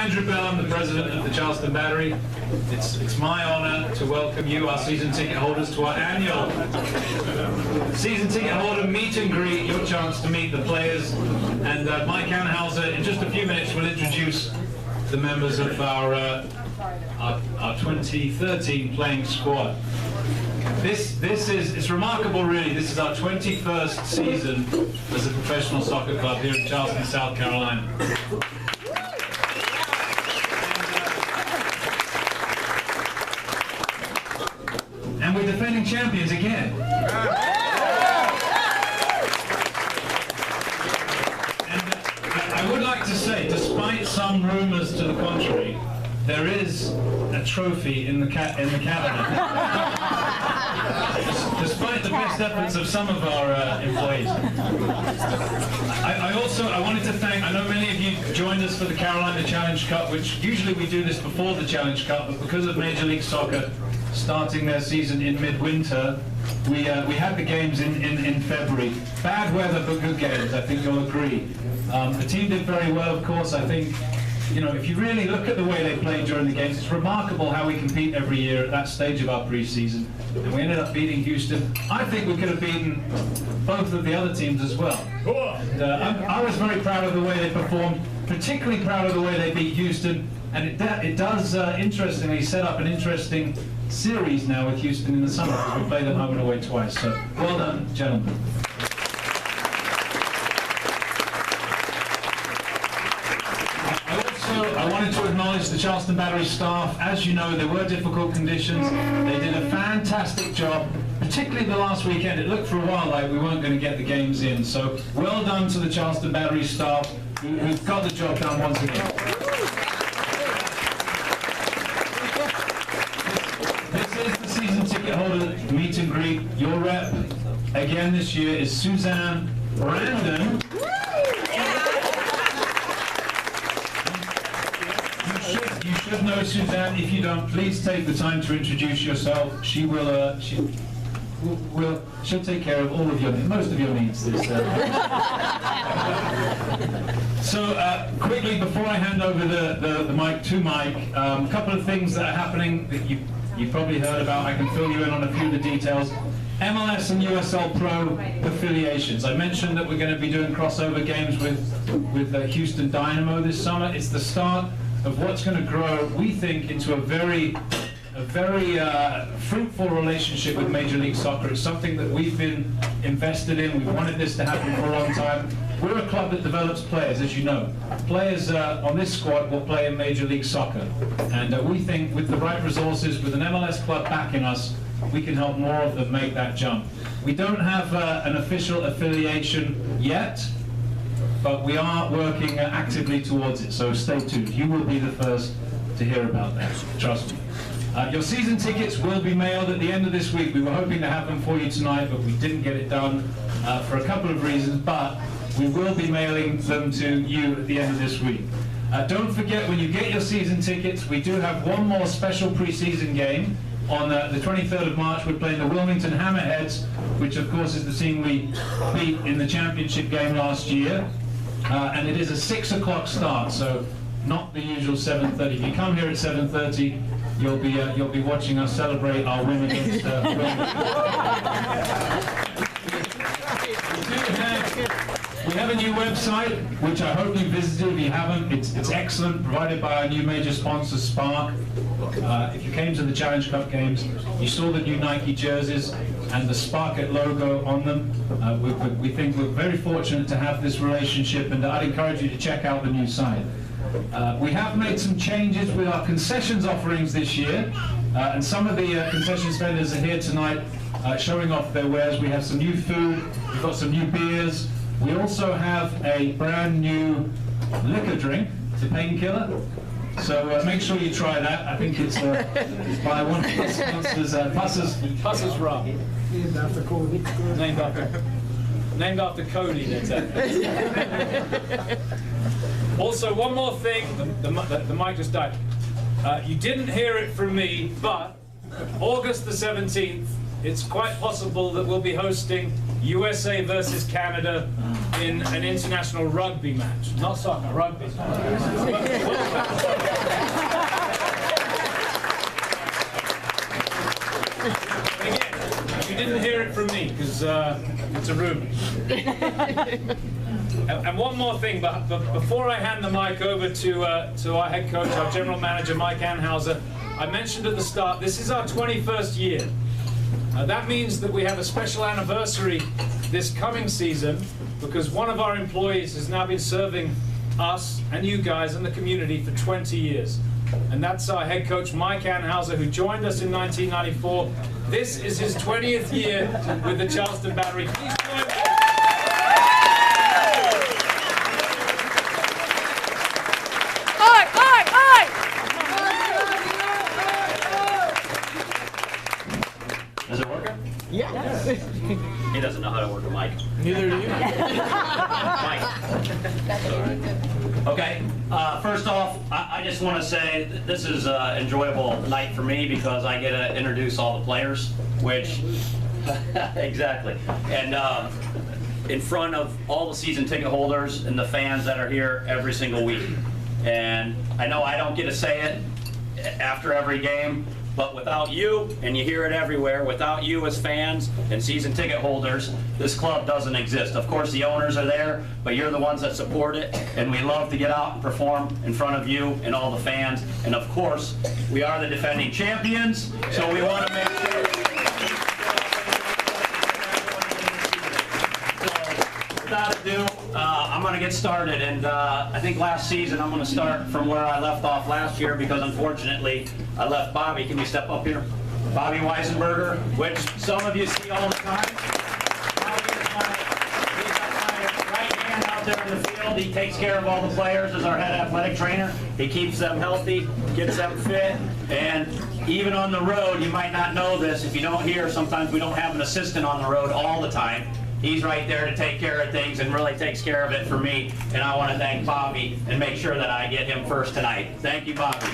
Andrew Bell, I'm the president of the Charleston Battery. It's my honor to welcome you, our season ticket holders, to our annual season ticket holder meet and greet, your chance to meet the players. And Mike Anhauser, in just a few minutes, will introduce the members of our 2013 playing squad. It's remarkable, really. This is our 21st season as a professional soccer club here in Charleston, South Carolina. And we're defending champions again. And I would like to say, despite some rumors to the contrary, there is a trophy in the cabinet. Despite the best efforts of some of our employees. I wanted to thank, I know many of you joined us for the Carolina Challenge Cup, which usually we do this before the Challenge Cup, but because of Major League Soccer starting their season in midwinter, we had the games in February. Bad weather, but good games, I think you'll agree. The team did very well, of course. I think, you know, if you really look at the way they played during the games, it's remarkable how we compete every year at that stage of our preseason. And we ended up beating Houston. I think we could have beaten both of the other teams as well. And, I was very proud of the way they performed, particularly proud of the way they beat Houston. And it does, interestingly, set up an interesting series now with Houston in the summer, because we play them home and away twice. So, well done, gentlemen. I wanted to acknowledge the Charleston Battery staff. As you know, there were difficult conditions. They did a fantastic job, particularly the last weekend. It looked for a while like we weren't going to get the games in. So well done to the Charleston Battery staff who've got the job done once again. This is the season ticket holder meet and greet. Your rep again this year is Suzanne Brandon. You should know Suzanne. If you don't, please take the time to introduce yourself. She'll take care of all of most of your needs. So quickly, before I hand over the mic to Mike, a couple of things that are happening that you probably heard about. I can fill you in on a few of the details. MLS and USL Pro affiliations. I mentioned that we're going to be doing crossover games with Houston Dynamo this summer. It's the start of what's going to grow, we think, into a very fruitful relationship with Major League Soccer. It's something that we've been invested in. We've wanted this to happen for a long time. We're a club that develops players, as you know. Players on this squad will play in Major League Soccer. And we think with the right resources, with an MLS club backing us, we can help more of them make that jump. We don't have an official affiliation yet, but we are working actively towards it, so stay tuned. You will be the first to hear about that, trust me. Your season tickets will be mailed at the end of this week. We were hoping to have them for you tonight, but we didn't get it done for a couple of reasons, but we will be mailing them to you at the end of this week. Don't forget, when you get your season tickets, we do have one more special preseason game. On the 23rd of March, we're playing the Wilmington Hammerheads, which of course is the team we beat in the championship game last year. And it is a 6 o'clock start, so not the usual 7:30. If you come here at 7:30, you'll be watching us celebrate our win against We have a new website, which I hope you visited. If you haven't, it's excellent, provided by our new major sponsor, Spark. If you came to the Challenge Cup games, you saw the new Nike jerseys and the Spark-It logo on them. We think we're very fortunate to have this relationship, and I'd encourage you to check out the new site. We have made some changes with our concessions offerings this year, and some of the concessions vendors are here tonight showing off their wares. We have some new food, we've got some new beers. We also have a brand new liquor drink, it's a painkiller. So make sure you try that. I think it's by one of the sponsors, Pusser's Rum. Named after Cody. Named after Cody, that's it. Also, one more thing, the mic just died. You didn't hear it from me, but August the 17th, it's quite possible that we'll be hosting USA versus Canada in an international rugby match. Not soccer, rugby. it's a room. And one more thing, but before I hand the mic over to our head coach, our general manager, Mike Anhauser, I mentioned at the start, this is our 21st year. That means that we have a special anniversary this coming season because one of our employees has now been serving us and you guys and the community for 20 years. And that's our head coach, Mike Anhauser, who joined us in 1994. This is his 20th year with the Charleston Battery. Please join me. Is it working? Yes. He doesn't know how to work a mic. Neither do you. Mike. Okay. First off, I just want to say this is an enjoyable night for me because I get to introduce all the players, which exactly, and in front of all the season ticket holders and the fans that are here every single week. And I know I don't get to say it after every game, but without you, and you hear it everywhere, without you as fans and season ticket holders, this club doesn't exist. Of course, the owners are there, but you're the ones that support it, and we love to get out and perform in front of you and all the fans. And of course, we are the defending champions, so we want to make sure. So, without ado, I'm going to get started, and I think last season I'm going to start from where I left off last year because unfortunately I left Bobby. Can you step up here? Bobby Weisenberger, which some of you see all the time. Bobby is he's my right hand out there in the field. He takes care of all the players as our head athletic trainer. He keeps them healthy, gets them fit, and even on the road, you might not know this. If you don't hear, sometimes we don't have an assistant on the road all the time. He's right there to take care of things and really takes care of it for me. And I want to thank Bobby and make sure that I get him first tonight. Thank you, Bobby.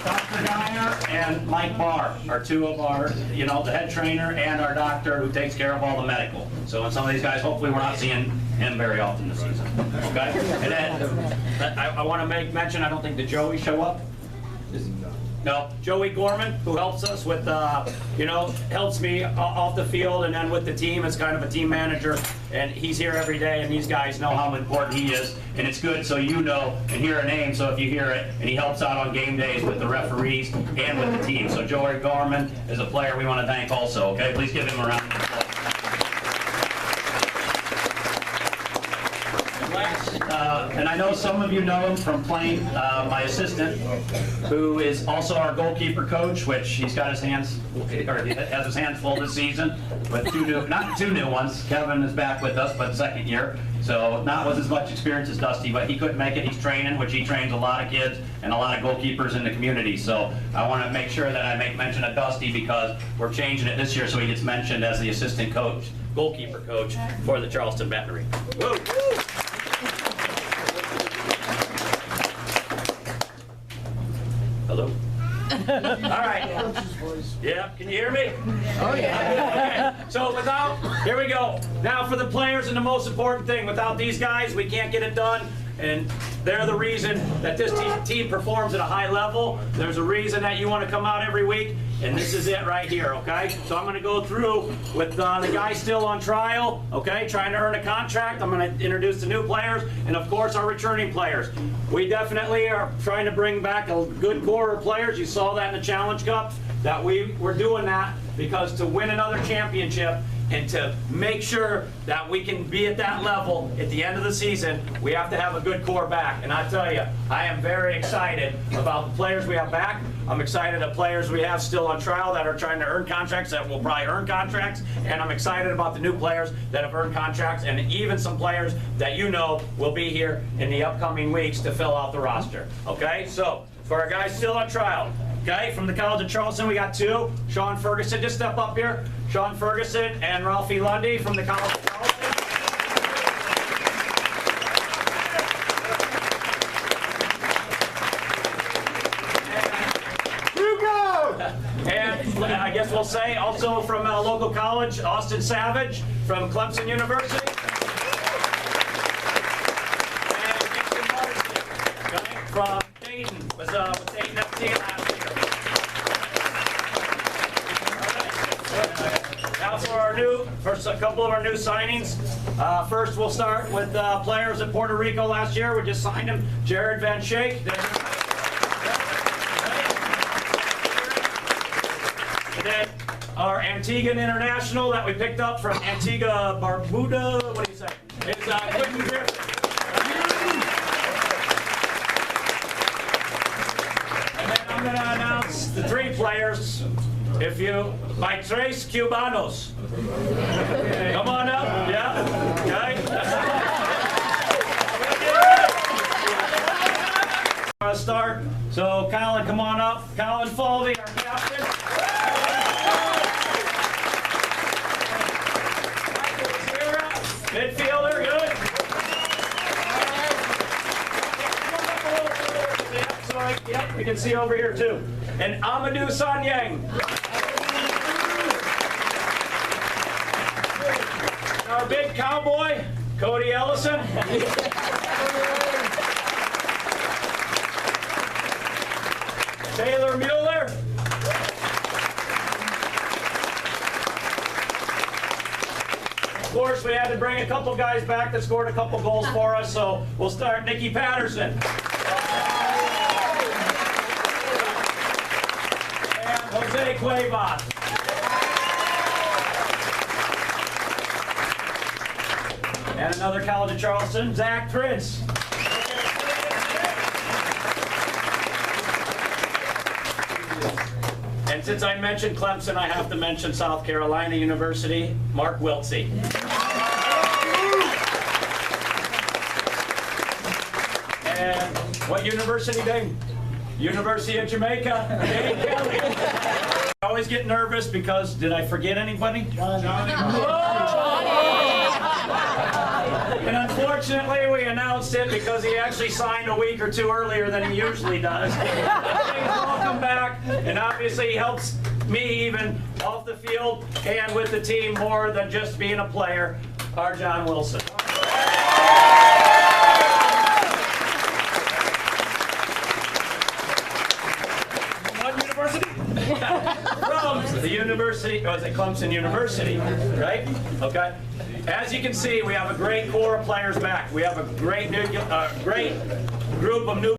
Dr. Geyer and Mike Barr are two of our, the head trainer and our doctor who takes care of all the medical. So and some of these guys, hopefully we're not seeing him very often this season. Okay? And then I want to mention, I don't think did Joey show up? No, Joey Gorman, who helps us with, helps me off the field and then with the team as kind of a team manager. And he's here every day, and these guys know how important he is. And it's good so you know and hear a name, so if you hear it, and he helps out on game days with the referees and with the team. So Joey Gorman is a player we want to thank also, okay? Please give him a round of applause. And I know some of you know him from playing my assistant, who is also our goalkeeper coach, which he's got his hands, or he has his hands full this season, with not two new ones. Kevin is back with us, but second year, so not with as much experience as Dusty, but he couldn't make it. He's training, which he trains a lot of kids and a lot of goalkeepers in the community. So I want to make sure that I make mention of Dusty because we're changing it this year so he gets mentioned as the assistant coach, goalkeeper coach for the Charleston Battery. Woo! Hello? All right. Yeah, can you hear me? Oh, yeah. Okay, so here we go. Now for the players and the most important thing, without these guys, we can't get it done. And they're the reason that this team performs at a high level. There's a reason that you want to come out every week, and this is it right here, okay? So I'm going to go through with the guys still on trial, okay, trying to earn a contract. I'm going to introduce the new players, and of course our returning players. We definitely are trying to bring back a good core of players. You saw that in the Challenge Cup, that we were doing that because to win another championship and to make sure that we can be at that level at the end of the season, we have to have a good core back. And I tell you, I am very excited about the players we have back. I'm excited at players we have still on trial that are trying to earn contracts that will probably earn contracts. And I'm excited about the new players that have earned contracts and even some players that will be here in the upcoming weeks to fill out the roster. Okay, so for our guys still on trial, okay, from the College of Charleston, we got two. Sean Ferguson, just step up here. Sean Ferguson and Ralphie Lundy from the College of Charleston. You go! And I guess we'll say also from a local college, Austin Savage from Clemson University. And Dixon Marcy, okay, from Dayton, was with Dayton FC last year. a couple of our new signings. First, we'll start with players in Puerto Rico last year. We just signed him, Jared Van Schaik. And then our Antiguan international that we picked up from Antigua Barbuda. What do you say? It's Quentin Griffin. And then I'm going to announce the 3 players. My tres Cubanos. Come on up. Yeah. Okay. Let's start. So, Colin, come on up. Colin Falvey, our captain. Midfielder, good. Yep, we can see over here too. And Amadou Sanyang. Our big cowboy, Cody Ellison. Taylor Mueller. Of course, we had to bring a couple guys back that scored a couple goals for us, so we'll start Nicky Patterson. And Jose Cuevas. And another college of Charleston, Zach Prince. And since I mentioned Clemson, I have to mention South Carolina University, Mark Wiltsey. And what university name? University of Jamaica, Dane Kelly. I always get nervous because, did I forget anybody? Johnny. And unfortunately, we announced it because he actually signed a week or 2 earlier than he usually does. Welcome back, and obviously he helps me even off the field and with the team more than just being a player, our John Wilson. What university? From the university, was it Clemson University, right? Okay. As you can see, we have a great core of players back. We have a great group of new